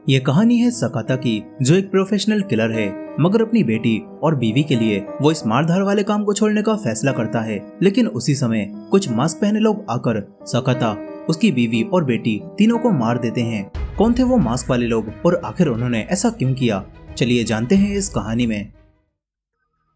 ये कहानी है सकाता की, जो एक प्रोफेशनल किलर है, मगर अपनी बेटी और बीवी के लिए वो इस मारधाड़ वाले काम को छोड़ने का फैसला करता है। लेकिन उसी समय कुछ मास्क पहने लोग आकर सकाता, उसकी बीवी और बेटी तीनों को मार देते हैं। कौन थे वो मास्क वाले लोग और आखिर उन्होंने ऐसा क्यों किया, चलिए जानते हैं इस कहानी में।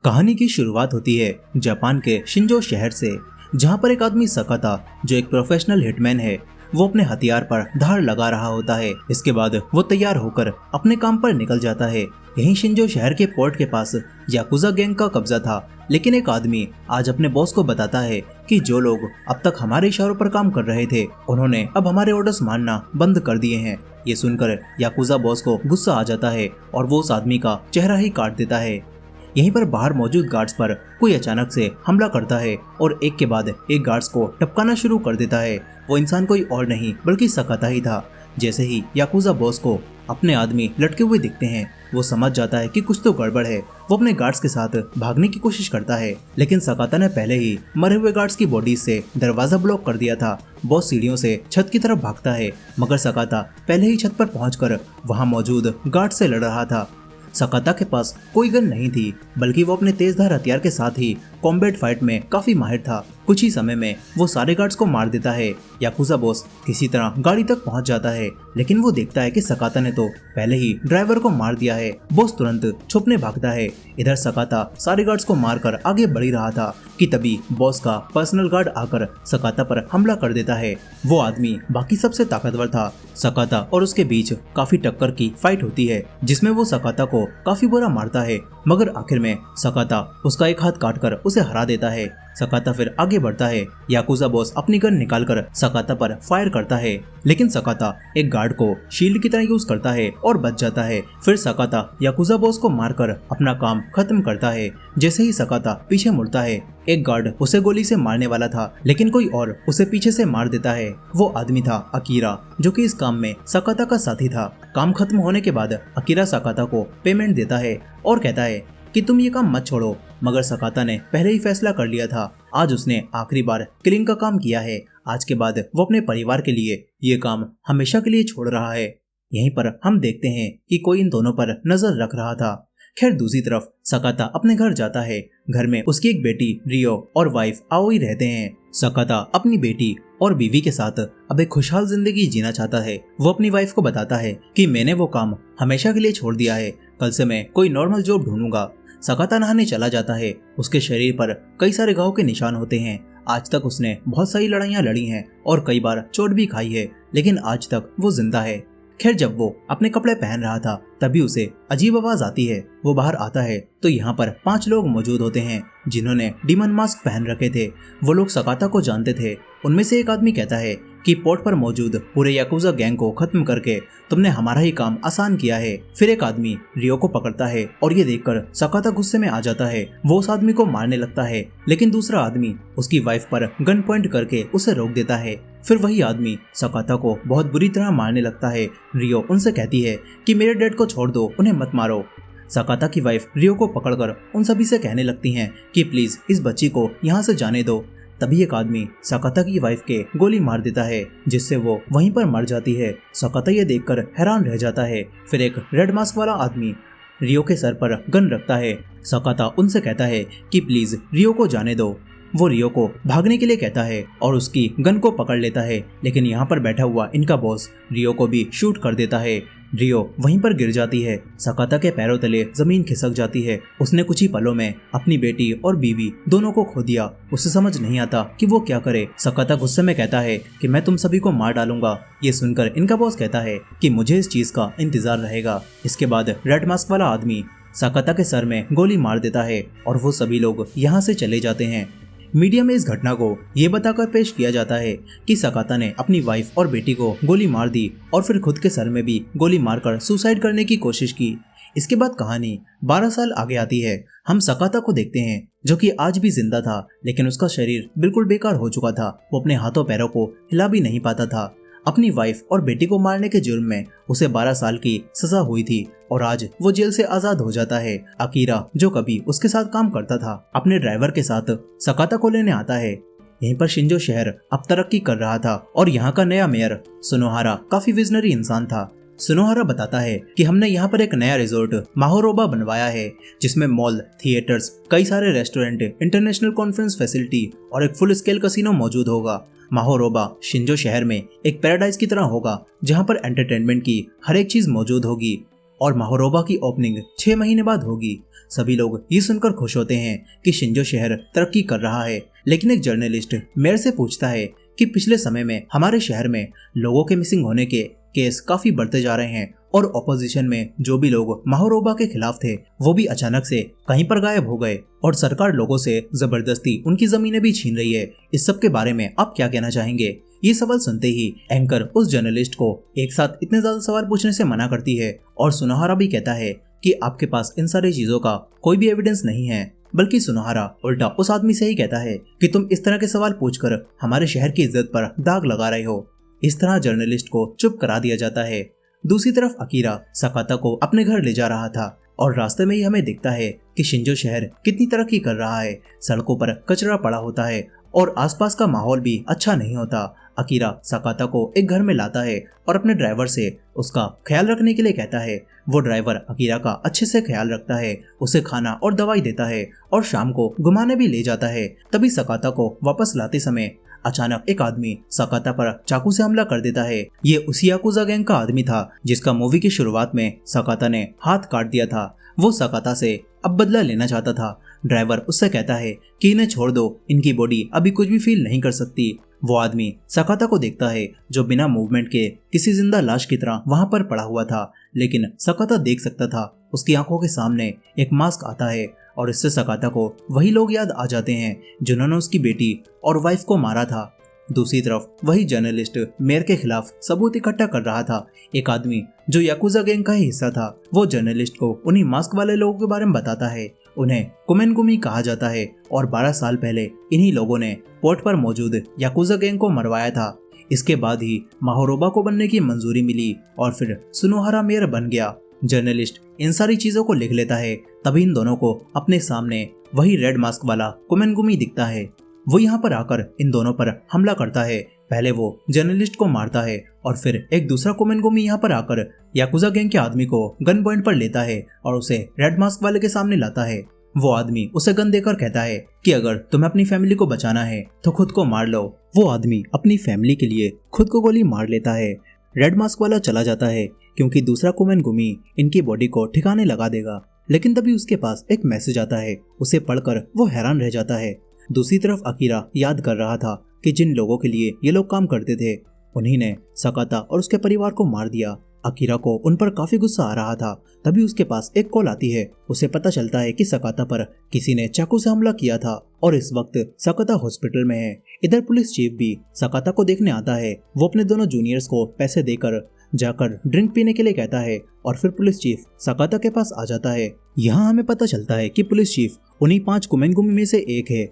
कहानी की शुरुआत होती है जापान के शिंजो शहर से, जहाँ पर एक आदमी सकाता, जो एक प्रोफेशनल हिटमैन है, वो अपने हथियार पर धार लगा रहा होता है। इसके बाद वो तैयार होकर अपने काम पर निकल जाता है। यहीं शिंजो शहर के पोर्ट के पास याकुजा गैंग का कब्जा था, लेकिन एक आदमी आज अपने बॉस को बताता है कि जो लोग अब तक हमारे इशारों पर काम कर रहे थे, उन्होंने अब हमारे ऑर्डर्स मानना बंद कर दिए हैं। ये सुनकर याकुजा बॉस को गुस्सा आ जाता है और वो उस आदमी का चेहरा ही काट देता है। यहीं पर बाहर मौजूद गार्ड्स पर कोई अचानक से हमला करता है और एक के बाद एक गार्ड्स को टपकाना शुरू कर देता है। वो इंसान कोई और नहीं बल्कि सकाता ही था। जैसे ही याकुजा बॉस को अपने आदमी लटके हुए दिखते हैं, वो समझ जाता है कि कुछ तो गड़बड़ है। वो अपने गार्ड्स के साथ भागने की कोशिश करता है, लेकिन सकाता ने पहले ही मरे हुए गार्ड्स की बॉडी से दरवाजा ब्लॉक कर दिया था। बॉस सीढ़ियों से छत की तरफ भागता है, मगर सकाता पहले ही छत पर पहुंचकर वहां मौजूद गार्ड से लड़ रहा था। सकाता के पास कोई गन नहीं थी, बल्कि वो अपने तेजधार हथियार के साथ ही कॉम्बैट फाइट में काफी माहिर था। कुछ ही समय में वो सारे गार्ड्स को मार देता है। याकुजा बॉस किसी तरह गाड़ी तक पहुंच जाता है, लेकिन वो देखता है कि सकाता ने तो पहले ही ड्राइवर को मार दिया है। बॉस तुरंत छुपने भागता है। इधर सकाता सारे गार्ड्स को मारकर आगे बढ़ ही रहा था कि तभी बॉस का पर्सनल गार्ड आकर सकाता पर हमला कर देता है। वो आदमी बाकी सबसे ताकतवर था। सकाता और उसके बीच काफी टक्कर की फाइट होती है, जिसमें वो सकाता को काफी बुरा मारता है, मगर आखिर में सकाता उसका एक हाथ काटकर उसे हरा देता है। सकाता फिर आगे बढ़ता है। याकुजा बॉस अपनी गन निकालकर सकाता पर फायर करता है, लेकिन सकाता एक गार्ड को शील्ड की तरह यूज करता है और बच जाता है। फिर सकाता याकुजा बॉस को मारकर अपना काम खत्म करता है। जैसे ही सकाता पीछे मुड़ता है, एक गार्ड उसे गोली से मारने वाला था, लेकिन कोई और उसे पीछे से मार देता है। वो आदमी था अकीरा, जो कि इस काम में सकाता का साथी था। काम खत्म होने के बाद अकीरा सकाता को पेमेंट देता है और कहता है कि तुम ये काम मत छोड़ो, मगर सकाता ने पहले ही फैसला कर लिया था। आज उसने आखिरी बार किलिंग का काम किया है। आज के बाद वो अपने परिवार के लिए ये काम हमेशा के लिए छोड़ रहा है। यहीं पर हम देखते हैं कि कोई इन दोनों पर नजर रख रहा था। खैर, दूसरी तरफ सकाता अपने घर जाता है। घर में उसकी एक बेटी रियो और वाइफ आओई रहते हैं। सकाता अपनी बेटी और बीवी के साथ अब एक खुशहाल जिंदगी जीना चाहता है। वो अपनी वाइफ को बताता है कि मैंने वो काम हमेशा के लिए छोड़ दिया है, कल से मैं कोई नॉर्मल जॉब ढूंढूंगा। सकाता नहाने चला जाता है। उसके शरीर पर कई सारे घाव के निशान होते हैं। आज तक उसने बहुत सारी लड़ाइयाँ लड़ी हैं और कई बार चोट भी खाई है, लेकिन आज तक वो जिंदा है। खैर, जब वो अपने कपड़े पहन रहा था, तभी उसे अजीब आवाज आती है। वो बाहर आता है तो यहाँ पर 5 लोग मौजूद होते हैं, जिन्होंने डीमन मास्क पहन रखे थे। वो लोग सकाता को जानते थे। उनमें से एक आदमी कहता है कि पोर्ट पर मौजूद पूरे याकुजा गैंग को खत्म करके तुमने हमारा ही काम आसान किया है। फिर एक आदमी रियो को पकड़ता है और ये देखकर सकाता गुस्से में आ जाता है। वो उस आदमी को मारने लगता है, लेकिन दूसरा आदमी उसकी वाइफ पर गन पॉइंट करके उसे रोक देता है। फिर वही आदमी सकाता को बहुत बुरी तरह मारने लगता है। रियो उनसे कहती है कि मेरे डैड को छोड़ दो, उन्हें मत मारो। सकाता की वाइफ रियो को पकड़कर उन सभी से कहने लगती हैं कि प्लीज इस बच्ची को यहाँ से जाने दो। तभी एक आदमी सकाता की वाइफ के गोली मार देता है, जिससे वो वहीं पर मर जाती है। सकाता ये देखकर हैरान रह जाता है। फिर एक रेड मास्क वाला आदमी रियो के सर पर गन रखता है। सकाता उनसे कहता है कि प्लीज रियो को जाने दो। वो रियो को भागने के लिए कहता है और उसकी गन को पकड़ लेता है, लेकिन यहाँ पर बैठा हुआ इनका बॉस रियो को भी शूट कर देता है। रियो वहीं पर गिर जाती है। सकाता के पैरों तले जमीन खिसक जाती है। उसने कुछ ही पलों में अपनी बेटी और बीवी दोनों को खो दिया। उसे समझ नहीं आता कि वो क्या करे। सकाता गुस्से में कहता है कि मैं तुम सभी को मार डालूंगा। ये सुनकर इनका बॉस कहता है कि मुझे इस चीज का इंतजार रहेगा। इसके बाद रेड मास्क वाला आदमी सकाता के सर में गोली मार देता है और वो सभी लोग यहाँ से चले जाते हैं। मीडिया में इस घटना को ये बताकर पेश किया जाता है कि सकाता ने अपनी वाइफ और बेटी को गोली मार दी और फिर खुद के सर में भी गोली मारकर सुसाइड करने की कोशिश की। इसके बाद कहानी 12 साल आगे आती है। हम सकाता को देखते हैं, जो कि आज भी जिंदा था, लेकिन उसका शरीर बिल्कुल बेकार हो चुका था। वो अपने हाथों पैरों को हिला भी नहीं पाता था। अपनी वाइफ और बेटी को मारने के जुर्म में उसे 12 साल की सजा हुई थी और आज वो जेल से आजाद हो जाता है। अकीरा, जो कभी उसके साथ काम करता था, अपने ड्राइवर के साथ सकाता को लेने आता है। यहीं पर शिंजो शहर अब तरक्की कर रहा था और यहाँ का नया मेयर सुनोहारा काफी विजनरी इंसान था। सुनोहारा बताता है कि हमने यहाँ पर एक नया रिजोर्ट माहोरोबा बनवाया है, जिसमें मॉल, थिएटर्स, कई सारे रेस्टोरेंट, इंटरनेशनल कॉन्फ्रेंस फैसिलिटी और एक फुल स्केल कसिनो मौजूद होगा। माहोरोबा शिंजो शहर में एक पैराडाइज की तरह होगा, जहाँ पर एंटरटेनमेंट की हर एक चीज मौजूद होगी और माहोरोबा की ओपनिंग 6 महीने बाद होगी। सभी लोग ये सुनकर खुश होते हैं कि शिंजो शहर तरक्की कर रहा है, लेकिन एक जर्नलिस्ट मेयर से पूछता है कि पिछले समय में हमारे शहर में लोगों के मिसिंग होने के केस काफी बढ़ते जा रहे हैं और ऑपोजिशन में जो भी लोग माहोरोबा के खिलाफ थे वो भी अचानक से कहीं पर गायब हो गए और सरकार लोगों से जबरदस्ती उनकी जमीनें भी छीन रही है। इस सब के बारे में आप क्या कहना चाहेंगे? ये सवाल सुनते ही एंकर उस जर्नलिस्ट को एक साथ इतने ज्यादा सवाल पूछने से मना करती है और सुनोहारा भी कहता है कि आपके पास इन सारी चीजों का कोई भी एविडेंस नहीं है। बल्कि सुनोहारा उल्टा उस आदमी से ही कहता है कि तुम इस तरह के सवाल पूछकर हमारे शहर की इज्जत पर दाग लगा रहे हो। इस तरह जर्नलिस्ट को चुप करा दिया जाता है। दूसरी तरफ अकीरा सकाता को अपने घर ले जा रहा था और रास्ते में ही हमें दिखता है कि शिंजो शहर कितनी तरक्की कर रहा है। सड़कों पर कचरा पड़ा होता है और आसपास का माहौल भी अच्छा नहीं होता। अकीरा सकाता को एक घर में लाता है और अपने ड्राइवर से उसका ख्याल रखने के लिए कहता है। वो ड्राइवर अकीरा का अच्छे से ख्याल रखता है, उसे खाना और दवाई देता है और शाम को घुमाने भी ले जाता है। तभी सकाता को वापस लाते समय अचानक एक आदमी सकाता पर चाकू से हमला कर देता है। ये उसी याकुजा गैंग का आदमी था जिसका मूवी की शुरुआत में सकाता ने हाथ काट दिया था। वो सकाता से अब बदला लेना चाहता था। ड्राइवर उससे कहता है कि इन्हें छोड़ दो, इनकी बॉडी अभी कुछ भी फील नहीं कर सकती। वो आदमी सकाता को देखता है जो बिना मूवमेंट के किसी जिंदा लाश की तरह वहां पर पड़ा हुआ था, लेकिन सकाता देख सकता था उसकी आंखों के सामने एक मास्क आता है और इससे सकाता को वही लोग याद आ जाते हैं जिन्होंने उसकी बेटी और वाइफ को मारा था। दूसरी तरफ वही जर्नलिस्ट मेयर के खिलाफ सबूत इकट्ठा कर रहा था। एक आदमी जो याकुजा गैंग का ही हिस्सा था, वो जर्नलिस्ट को उन्हीं मास्क वाले लोगों के बारे में बताता है। उन्हें कुमेनगुमी कहा जाता है और 12 साल पहले इन्हीं लोगों ने पोर्ट पर मौजूद याकुजा गैंग को मरवाया था। इसके बाद ही माहोरोबा को बनने की मंजूरी मिली और फिर सुनोहारा मेयर बन गया। जर्नलिस्ट इन सारी चीजों को लिख लेता है। तभी इन दोनों को अपने सामने वही रेड मास्क वाला कुमेनगुमी दिखता है। वो यहाँ पर आकर इन दोनों पर हमला करता है। पहले वो जर्नलिस्ट को मारता है और फिर एक दूसरा कुमेनगुमी यहाँ पर आकर याकुजा गैंग के आदमी को गन पॉइंट पर लेता है और उसे रेड मास्क वाले के सामने लाता है। वो आदमी उसे गन देकर कहता है कि अगर तुम्हें अपनी फैमिली को बचाना है तो खुद को मार लो। वो आदमी अपनी फैमिली के लिए खुद को गोली मार लेता है। रेड मास्क वाला चला जाता है क्योंकि दूसरा कुमेनगुमी इनकी बॉडी को ठिकाने लगा देगा। लेकिन तभी उसके पास एक मैसेज आता है। उसे पढ़कर वो हैरान रह जाता है। दूसरी तरफ अकीरा याद कर रहा था कि जिन लोगों के लिए ये लोग काम करते थे उन्हीं ने सकाता और उसके परिवार को मार दिया। अकीरा को उन पर काफी गुस्सा आ रहा था। तभी उसके पास एक कॉल आती है। उसे पता चलता है कि सकाता पर किसी ने चाकू से हमला किया था और इस वक्त सकाता हॉस्पिटल में है। इधर पुलिस चीफ भी सकाता को देखने आता है। वो अपने दोनों जूनियर्स को पैसे देकर जाकर ड्रिंक पीने के लिए कहता है और फिर पुलिस चीफ सकाता के पास आ जाता है। यहाँ हमें पता चलता है कि पुलिस चीफ उन्हीं 5 कुमेनगुमी में से एक है।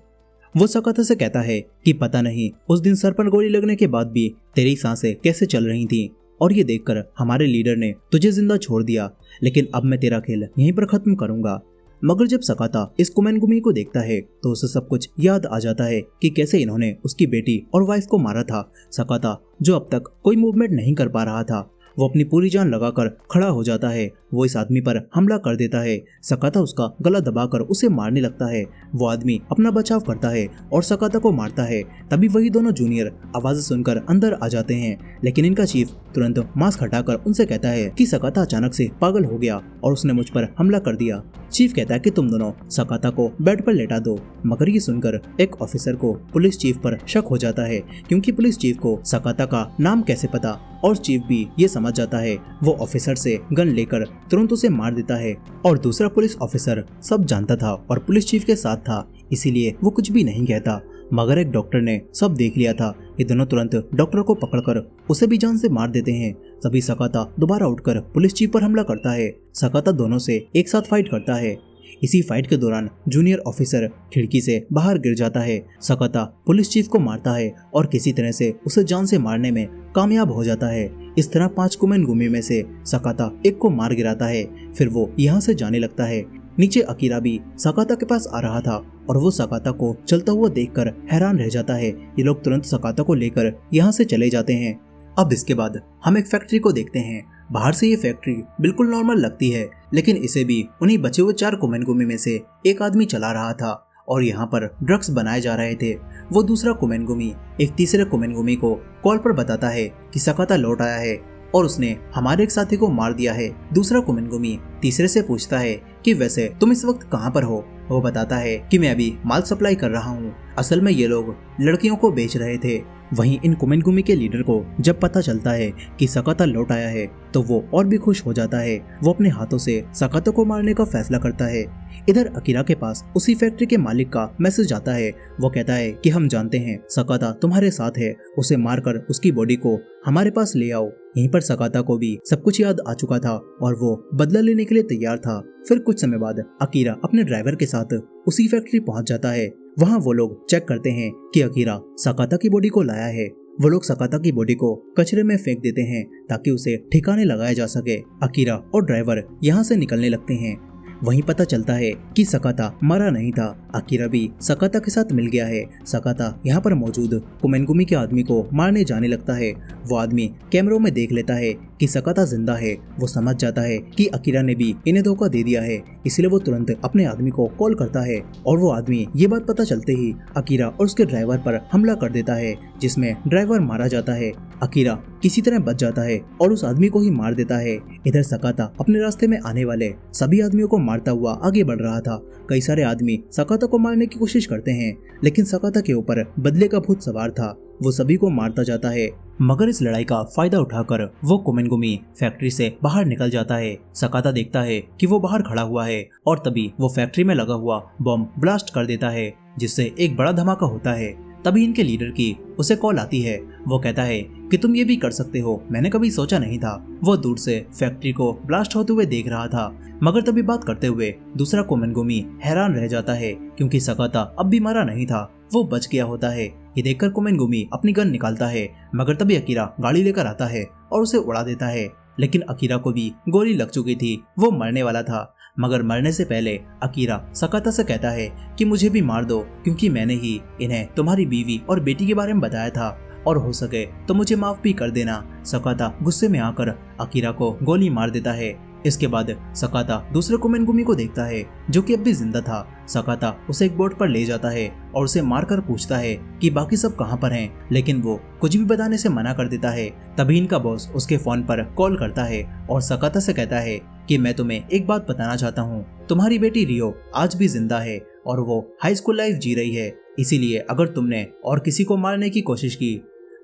वो सकाता से कहता है कि पता नहीं उस दिन सर पर गोली लगने के बाद भी तेरी सांसें कैसे चल रही थी और ये देखकर हमारे लीडर ने तुझे जिंदा छोड़ दिया, लेकिन अब मैं तेरा खेल यहीं पर खत्म करूंगा। मगर जब सकाता इस कुमेनगुमी को देखता है तो उसे सब कुछ याद आ जाता है कि कैसे इन्होंने उसकी बेटी और वाइफ को मारा था। सकाता जो अब तक कोई मूवमेंट नहीं कर पा रहा था, वो अपनी पूरी जान लगाकर खड़ा हो जाता है। वो इस आदमी पर हमला कर देता है। सकाता उसका गला दबाकर उसे मारने लगता है। वो आदमी अपना बचाव करता है और सकाता को मारता है। तभी वही दोनों जूनियर आवाजें सुनकर अंदर आ जाते हैं, लेकिन इनका चीफ तुरंत मास्क हटाकर उनसे कहता है कि सकाता अचानक से पागल हो गया और उसने मुझ पर हमला कर दिया। चीफ कहता है कि तुम दोनों सकाता को बेड पर लेटा दो। मगर ये सुनकर एक ऑफिसर को पुलिस चीफ पर शक हो जाता है, क्योंकि पुलिस चीफ को सकाता का नाम कैसे पता, और चीफ भी ये समझ जाता है। वो ऑफिसर से गन लेकर तुरंत उसे मार देता है। और दूसरा पुलिस ऑफिसर सब जानता था और पुलिस चीफ के साथ था, इसीलिए वो कुछ भी नहीं कहता। मगर एक डॉक्टर ने सब देख लिया था। ये दोनों तुरंत डॉक्टर को पकड़कर उसे भी जान से मार देते हैं। तभी सकाता दोबारा उठकर पुलिस चीफ पर हमला करता है। सकाता दोनों से एक साथ फाइट करता है। इसी फाइट के दौरान जूनियर ऑफिसर खिड़की से बाहर गिर जाता है। सकाता पुलिस चीफ को मारता है और किसी तरह से उसे जान से मारने में कामयाब हो जाता है। इस तरह 5 कुमेनगुमी में से सकाता एक को मार गिराता है। फिर वो यहाँ से जाने लगता है। नीचे अकीरा भी सकाता के पास आ रहा था और वो सकाता को चलता हुआ देखकर हैरान रह जाता है। ये लोग तुरंत सकाता को लेकर यहाँ से चले जाते हैं। अब इसके बाद हम एक फैक्ट्री को देखते हैं। बाहर से ये फैक्ट्री बिल्कुल नॉर्मल लगती है, लेकिन इसे भी उन्हीं बचे हुए 4 कुमेनगुमी में से एक आदमी चला रहा था और यहाँ पर ड्रग्स बनाए जा रहे थे। वो दूसरा कुमेनगुमी एक तीसरे कुमेनगुमी को कॉल पर बताता है कि सकाता लौट आया है और उसने हमारे एक साथी को मार दिया है। दूसरा कुमेनगुमी तीसरे से पूछता है कि वैसे तुम इस वक्त कहाँ पर हो। वो बताता है कि मैं अभी माल सप्लाई कर रहा हूँ, असल में ये लोग लड़कियों को बेच रहे थे। वहीं इन कुमेनगुमी के लीडर को जब पता चलता है कि सकाता लौट आया है तो वो और भी खुश हो जाता है। वो अपने हाथों से सकाता को मारने का फैसला करता है। इधर अकीरा के पास उसी फैक्ट्री के मालिक का मैसेज आता है। वो कहता है कि हम जानते हैं सकाता तुम्हारे साथ है, उसे मारकर उसकी बॉडी को हमारे पास ले आओ। यहीं पर सकाता को भी सब कुछ याद आ चुका था और वो बदला लेने के लिए तैयार था। फिर कुछ समय बाद अकीरा अपने ड्राइवर के साथ उसी फैक्ट्री पहुंच जाता है। वहां वो लोग चेक करते हैं कि अकीरा सकाता की बॉडी को लाया है। वो लोग सकाता की बॉडी को कचरे में फेंक देते हैं ताकि उसे ठिकाने लगाया जा सके। अकीरा और ड्राइवर यहाँ से निकलने लगते हैं। वहीं पता चलता है कि सकाता मरा नहीं था। अकीरा भी सकाता के साथ मिल गया है। सकाता यहाँ पर मौजूद कुमेनगुमी के आदमी को मारने जाने लगता है। वो आदमी कैमरों में देख लेता है कि सकाता जिंदा है। वो समझ जाता है कि अकीरा ने भी इन्हें धोखा दे दिया है, इसलिए वो तुरंत अपने आदमी को कॉल करता है और वो आदमी ये बात पता चलते ही अकीरा और उसके ड्राइवर पर हमला कर देता है, जिसमें ड्राइवर मारा जाता है। अकीरा किसी तरह बच जाता है और उस आदमी को ही मार देता है। इधर सकाता अपने रास्ते में आने वाले सभी आदमियों को मारता हुआ आगे बढ़ रहा था। कई सारे आदमी सकाता को मारने की कोशिश करते हैं, लेकिन सकाता के ऊपर बदले का भूत सवार था। वो सभी को मारता जाता है, मगर इस लड़ाई का फायदा उठाकर वो कुमेनगुमी फैक्ट्री से बाहर निकल जाता है। सकाता देखता है कि वो बाहर खड़ा हुआ है और तभी वो फैक्ट्री में लगा हुआ बम ब्लास्ट कर देता है, जिससे एक बड़ा धमाका होता है। तभी इनके लीडर की उसे कॉल आती है। वो कहता है कि तुम ये भी कर सकते हो, मैंने कभी सोचा नहीं था। वो दूर से फैक्ट्री को ब्लास्ट होते हुए देख रहा था, मगर तभी बात करते हुए दूसरा कुमेनगुमी हैरान रह जाता है क्योंकि सकाता अब भी मरा नहीं था, वो बच गया होता है। ये देखकर कुमेनगुमी अपनी गन निकालता है, मगर तभी अकीरा गाड़ी लेकर आता है और उसे उड़ा देता है। लेकिन अकीरा को भी गोली लग चुकी थी, वो मरने वाला था। मगर मरने से पहले अकीरा सकाता से कहता है कि मुझे भी मार दो, क्योंकि मैंने ही इन्हें तुम्हारी बीवी और बेटी के बारे में बताया था और हो सके तो मुझे माफ भी कर देना। सकाता गुस्से में आकर अकीरा को गोली मार देता है। इसके बाद सकाता दूसरे कुमेनगुमी को देखता है जो कि अब भी जिंदा था। सकाता उसे एक बोट पर ले जाता है और उसे मारकर पूछता है कि बाकी सब कहां पर हैं, लेकिन वो कुछ भी बताने से मना कर देता है। तभी इनका बॉस उसके फोन पर कॉल करता है और सकाता से कहता है कि मैं तुम्हें एक बात बताना चाहता हूँ, तुम्हारी बेटी रियो आज भी जिंदा है और वो हाई स्कूल लाइफ जी रही है, इसीलिए अगर तुमने और किसी को मारने की कोशिश की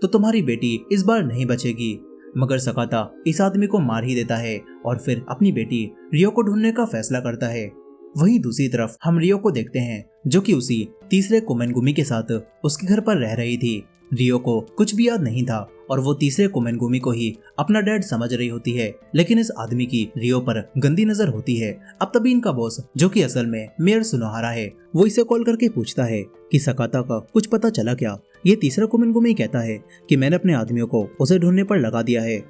तो तुम्हारी बेटी इस बार नहीं बचेगी। मगर सकाता इस आदमी को मार ही देता है और फिर अपनी बेटी रियो को ढूंढने का फैसला करता है। वहीं दूसरी तरफ हम रियो को देखते हैं जो कि उसी तीसरे कुमेनगुमी के साथ उसके घर पर रह रही थी। रियो को कुछ भी याद नहीं था और वो तीसरे कुमेनगुमी को ही अपना डैड समझ रही होती है, लेकिन इस आदमी की रियो पर गंदी नजर होती है। अब तभी इनका बॉस जो कि असल में मेयर सुनोहारा है, वो इसे कॉल करके पूछता है कि सकाता का कुछ पता चला क्या। ये तीसरा कुमेनगुमी कहता है कि मैंने अपने आदमियों को उसे ढूंढने पर लगा दिया है।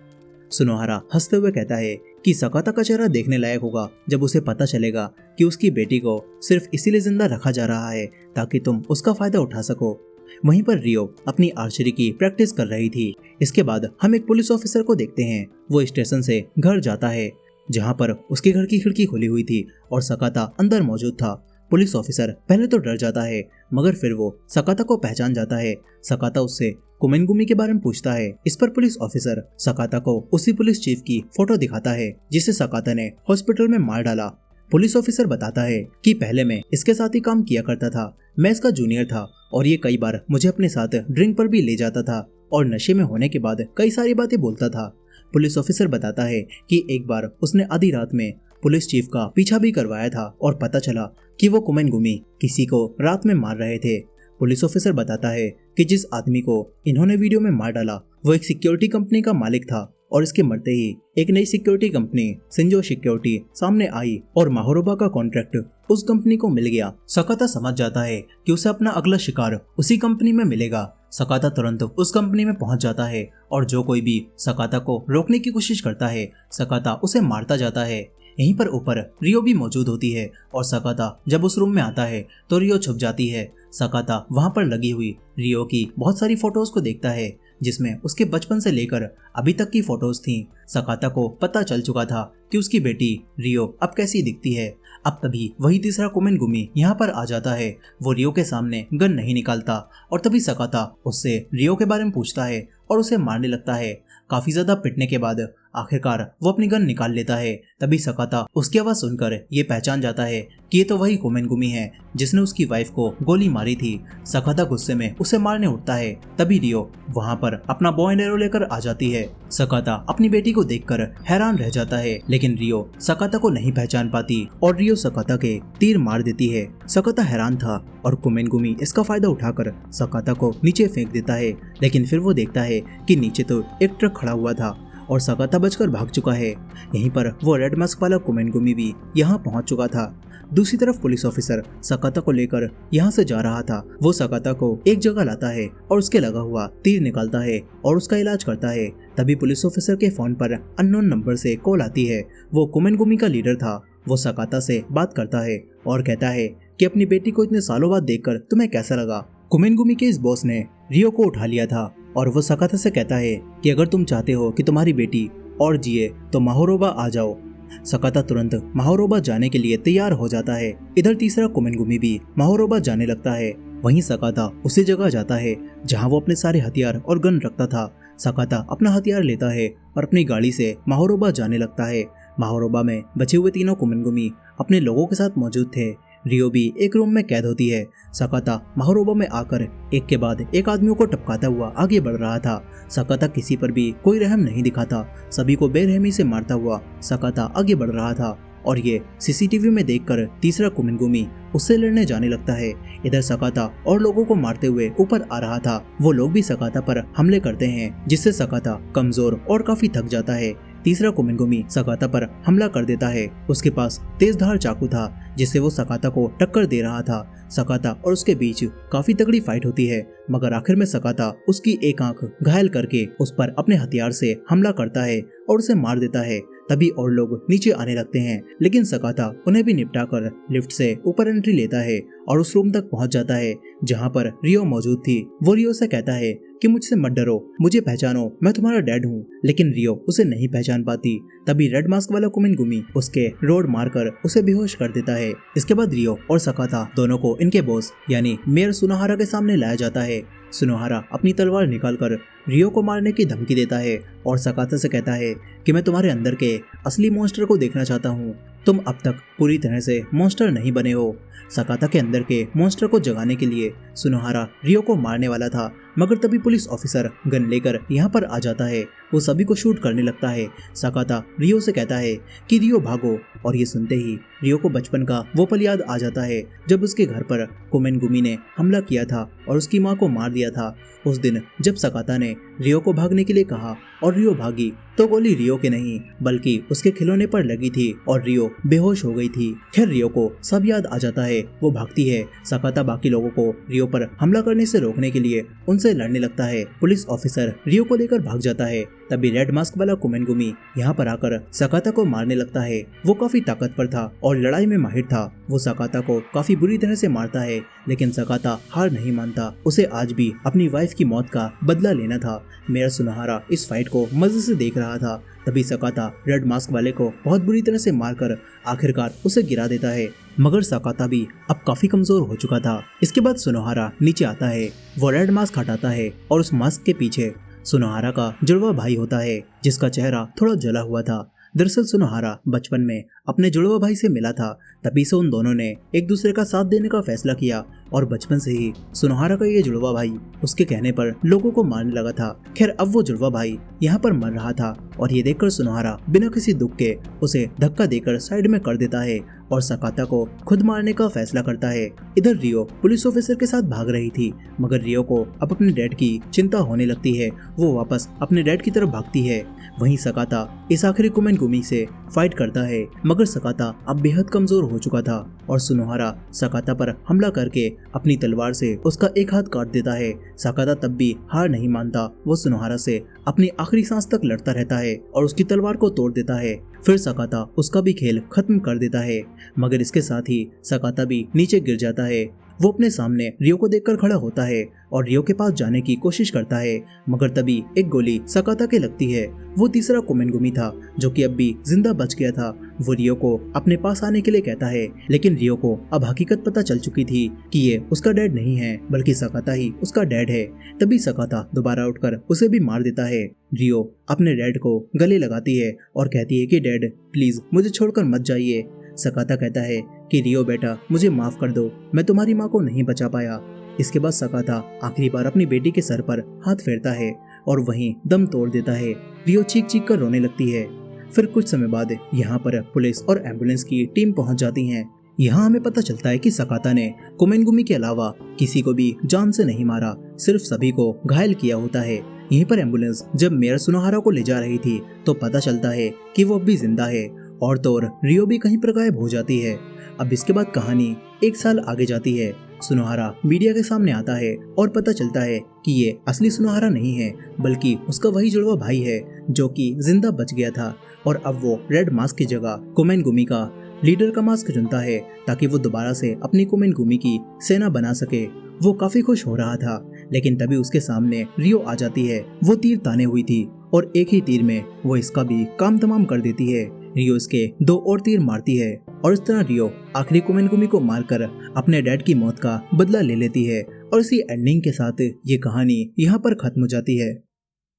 सुनोहारा हंसते हुए कहता है कि सकाता का चेहरा देखने लायक होगा जब उसे पता चलेगा कि उसकी बेटी को सिर्फ इसीलिए जिंदा रखा जा रहा है ताकि तुम उसका फायदा उठा सको। वहीं पर रियो अपनी आर्चरी की प्रैक्टिस कर रही थी। इसके बाद हम एक पुलिस ऑफिसर को देखते हैं। वो स्टेशन से घर जाता है जहां पर उसके घर की खिड़की खुली हुई थी और सकाता अंदर मौजूद था। पुलिस ऑफिसर पहले तो डर जाता है, मगर फिर वो सकाता को पहचान जाता है। सकाता उससे कुमेनगुमी के बारे में पूछता है। इस पर पुलिस ऑफिसर सकाता को उसी पुलिस चीफ की फोटो दिखाता है जिसे सकाता ने हॉस्पिटल में मार डाला। पुलिस ऑफिसर बताता है कि पहले मैं इसके साथ ही काम किया करता था, मैं इसका जूनियर था और ये कई बार मुझे अपने साथ ड्रिंक पर भी ले जाता था और नशे में होने के बाद कई सारी बातें बोलता था। पुलिस ऑफिसर बताता है कि एक बार उसने आधी रात में पुलिस चीफ का पीछा भी करवाया था और पता चला कि वो कुमेनगुमी किसी को रात में मार रहे थे। पुलिस ऑफिसर बताता है कि जिस आदमी को इन्होंने वीडियो में मार डाला वो एक सिक्योरिटी कंपनी का मालिक था और इसके मरते ही एक नई सिक्योरिटी कंपनी सिंजो सिक्योरिटी सामने आई और माहोरोबा का कॉन्ट्रैक्ट उस कंपनी को मिल गया। सकाता समझ जाता है कि उसे अपना अगला शिकार उसी कंपनी में मिलेगा। सकाता तुरंत उस कंपनी में पहुंच जाता है और जो कोई भी सकाता को रोकने की कोशिश करता है सकाता उसे मारता जाता है। यहीं पर ऊपर रियो भी मौजूद होती है और सकाता जब उस रूम में आता है तो रियो छुप जाती है। सकाता वहां पर लगी हुई रियो की बहुत सारी फोटोज को देखता है जिसमें उसके बचपन से लेकर अभी तक की फोटोज थीं। सकाता को पता चल चुका था कि उसकी बेटी रियो अब कैसी दिखती है। अब तभी वही तीसरा कुमिनगुमी यहाँ पर आ जाता है। वो रियो के सामने गन नहीं निकालता और तभी सकाता उससे रियो के बारे में पूछता है और उसे मारने लगता है। काफी ज्यादा पिटने के बाद आखिरकार वो अपनी गन निकाल लेता है। तभी सकाता उसकी आवाज सुनकर ये पहचान जाता है कि ये तो वही कुमिनगुमी है जिसने उसकी वाइफ को गोली मारी थी। सकाता गुस्से में उसे मारने उठता है। तभी रियो वहाँ पर अपना बॉय एंड एरो लेकर आ जाती है। सकाता अपनी बेटी को देखकर हैरान रह जाता है, लेकिन रियो सकाता को नहीं पहचान पाती और रियो सकाता के तीर मार देती है। सकाता हैरान था और कुमिनगुमी इसका फायदा उठाकर सकाता को नीचे फेंक देता है, लेकिन फिर वो देखता है कि नीचे तो एक ट्रक खड़ा हुआ था और सकाता बचकर भाग चुका है। यहीं पर वो रेड मास्क वाला कुमिनगुमी भी यहाँ पहुँच चुका था। दूसरी तरफ पुलिस ऑफिसर सकाता को लेकर यहाँ से जा रहा था। वो सकाता को एक जगह लाता है और उसके लगा हुआ तीर निकालता है और उसका इलाज करता है। तभी पुलिस ऑफिसर के फोन पर अननोन नंबर से कॉल आती है। वो कुमिनगुमी का लीडर था। वो सकाता से बात करता है और कहता है कि अपनी बेटी को इतने सालों बाद देखकर तुम्हें कैसा लगा। कुमिनगुमी के इस बॉस ने रियो को उठा लिया था और वो सकाता से कहता है कि अगर तुम चाहते हो कि तुम्हारी बेटी और जिए तो माहोरोबा आ जाओ। सकाता तुरंत माहोरोबा जाने के लिए तैयार हो जाता है। इधर तीसरा कुमिनगुमी भी माहोरोबा जाने लगता है। वहीं सकाता उसी जगह जाता है जहां वो अपने सारे हथियार और गन रखता था। सकाता अपना हथियार लेता है और अपनी गाड़ी से माहोरोबा जाने लगता है। माहोरोबा में बचे हुए तीनों कुमिनगुमी अपने लोगों के साथ मौजूद थे। रियो भी एक रूम में कैद होती है। सकाता माहोरोबा में आकर एक के बाद एक आदमियों को टपकाता हुआ आगे बढ़ रहा था। सकाता किसी पर भी कोई रहम नहीं दिखाता, सभी को बेरहमी से मारता हुआ सकाता आगे बढ़ रहा था और ये सीसीटीवी में देखकर तीसरा कुमिनगुमी उससे लड़ने जाने लगता है। इधर सकाता और लोगों को मारते हुए ऊपर आ रहा था। वो लोग भी सकाता पर हमले करते हैं, जिससे सकाता कमजोर और काफी थक जाता है। तीसरा कुमिनगुमी सकाता पर हमला कर देता है। उसके पास तेजधार चाकू था जिससे वो सकाता को टक्कर दे रहा था। सकाता और उसके बीच काफी तगड़ी फाइट होती है, मगर आखिर में सकाता उसकी एक आंख घायल करके उस पर अपने हथियार से हमला करता है और उसे मार देता है। तभी और लोग नीचे आने लगते हैं, लेकिन सकाता उन्हें भी निपटाकर लिफ्ट से ऊपर एंट्री लेता है और उस रूम तक पहुंच जाता है जहां पर रियो मौजूद थी। वो रियो से कहता है कि मुझसे मत डरो, मुझे पहचानो, मैं तुम्हारा डैड हूँ। लेकिन रियो उसे नहीं पहचान पाती। तभी रेड मास्क वाला कुमिनगुमी उसके रोड मारकर उसे बेहोश कर देता है। इसके बाद रियो और सकाता दोनों को इनके बॉस यानी मेयर सुनोहारा के सामने लाया जाता है। सुनोहारा अपनी तलवार निकालकर रियो को मारने की धमकी देता है और सकाता से कहता है कि मैं तुम्हारे अंदर के असली मॉन्स्टर को देखना चाहता हूँ। तुम अब तक पूरी तरह से मॉन्स्टर नहीं बने हो। सकाता के अंदर के मॉन्स्टर को जगाने के लिए सुनोहारा रियो को मारने वाला था, मगर तभी पुलिस ऑफिसर गन लेकर यहाँ पर आ जाता है। वो सभी को शूट करने लगता है। सकाता रियो से कहता है कि रियो भागो, और ये सुनते ही रियो को बचपन का वो पल याद आ जाता है जब उसके घर पर कुमिनगुमी ने हमला किया था और उसकी माँ को मार दिया था। उस दिन जब सकाता ने रियो को भागने के लिए कहा और रियो भागी तो गोली रियो के नहीं बल्कि उसके खिलौने पर लगी थी और रियो बेहोश हो गई थी। खैर रियो को सब याद आ जाता है। वो भागती है। सकाता बाकी लोगों को रियो पर हमला करने से रोकने के लिए उनसे लड़ने लगता है। पुलिस ऑफिसर रियो को लेकर भाग जाता है। तभी रेड मास्क वाला कुमिनगुमी यहाँ पर आकर सकाता को मारने लगता है। वो काफी ताकतवर था और लड़ाई में माहिर था। वो सकाता को काफी बुरी तरह से मारता है, लेकिन सकाता हार नहीं मानता। उसे आज भी अपनी वाइफ की मौत का बदला लेना था। मेयर सुनोहारा इस फाइट को मजे से देख रहा था। तभी सकाता रेड मास्क वाले को बहुत बुरी तरह से मारकर आखिरकार उसे गिरा देता है, मगर सकाता भी अब काफी कमजोर हो चुका था। इसके बाद सुनोहारा नीचे आता है। वो रेड मास्क हटाता है और उस मास्क के पीछे सुनोहारा का जुड़वा भाई होता है जिसका चेहरा थोड़ा जला हुआ था। दरअसल सुनोहारा बचपन में अपने जुड़वा भाई से मिला था, तभी से उन दोनों ने एक दूसरे का साथ देने का फैसला किया और बचपन से ही सुनोहारा का ये जुड़वा भाई उसके कहने पर लोगों को मारने लगा था। खैर अब वो जुड़वा भाई यहाँ पर मर रहा था और ये देखकर सुनोहारा बिना किसी दुख के उसे धक्का देकर साइड में कर देता है और सकाता को खुद मारने का फैसला करता है। इधर रियो पुलिस ऑफिसर के साथ भाग रही थी, मगर रियो को अब अपने डैड की चिंता होने लगती है। वो वापस अपने डैड की तरफ भागती है। वहीं सकाता इस आखिरी कुमिनगुमी से फाइट करता है, मगर सकाता अब बेहद कमजोर हो चुका था और सुनोहारा सकाता पर हमला करके अपनी तलवार से उसका एक हाथ काट देता है। सकाता तब भी हार नहीं मानता। वो सुनोहारा से अपनी आखिरी सांस तक लड़ता रहता है और उसकी तलवार को तोड़ देता है। फिर सकाता उसका भी खेल खत्म कर देता है, मगर इसके साथ ही सकाता भी नीचे गिर जाता है। वो अपने सामने रियो को देखकर खड़ा होता है और रियो के पास जाने की कोशिश करता है, मगर तभी एक गोली सकाता के लगती है। वो तीसरा कोमेनगुमी था जो कि अब भी जिंदा बच गया था। वो रियो को अपने पास आने के लिए कहता है, लेकिन रियो को अब हकीकत पता चल चुकी थी कि ये उसका डैड नहीं है बल्कि सकाता ही उसका डैड है। तभी सकाता दोबारा उठकर उसे भी मार देता है। रियो अपने डैड को गले लगाती है और कहती है कि डैड प्लीज मुझे छोड़कर मत जाइए। सकाता कहता है कि रियो बेटा मुझे माफ कर दो, मैं तुम्हारी माँ को नहीं बचा पाया। इसके बाद सकाता आखिरी बार अपनी बेटी के सर पर हाथ फेरता है और वहीं दम तोड़ देता है। रियो चीख चीख कर रोने लगती है। फिर कुछ समय बाद यहाँ पर पुलिस और एम्बुलेंस की टीम पहुंच जाती है। यहाँ हमें पता चलता है कि सकाता ने कोमेनगुमी के अलावा किसी को भी जान से नहीं मारा, सिर्फ सभी को घायल किया होता है। यहीं पर एम्बुलेंस जब मेयर सुनोहारा को ले जा रही थी तो पता चलता है कि वो अब भी जिंदा है और तो और रियो भी कहीं पर गायब हो जाती है। अब इसके बाद कहानी 1 साल आगे जाती है। सुनोहारा मीडिया के सामने आता है और पता चलता है कि ये असली सुनोहारा नहीं है बल्कि उसका वही जुड़वा भाई है जो कि जिंदा बच गया था और अब वो रेड मास्क की जगह कोमेनगुमी का लीडर का मास्क चुनता है ताकि वो दोबारा से अपनी कोमेनगुमी की सेना बना सके। वो काफी खुश हो रहा था, लेकिन तभी उसके सामने रियो आ जाती है। वो तीर ताने हुई थी और एक ही तीर में वो इसका भी काम तमाम कर देती है। रियो इसके 2 और तीर मारती है और इस तरह रियो आखिरी कोमेनगुमी को मारकर अपने डैड की मौत का बदला ले लेती है और इसी एंडिंग के साथ ये कहानी यहाँ पर खत्म हो जाती है।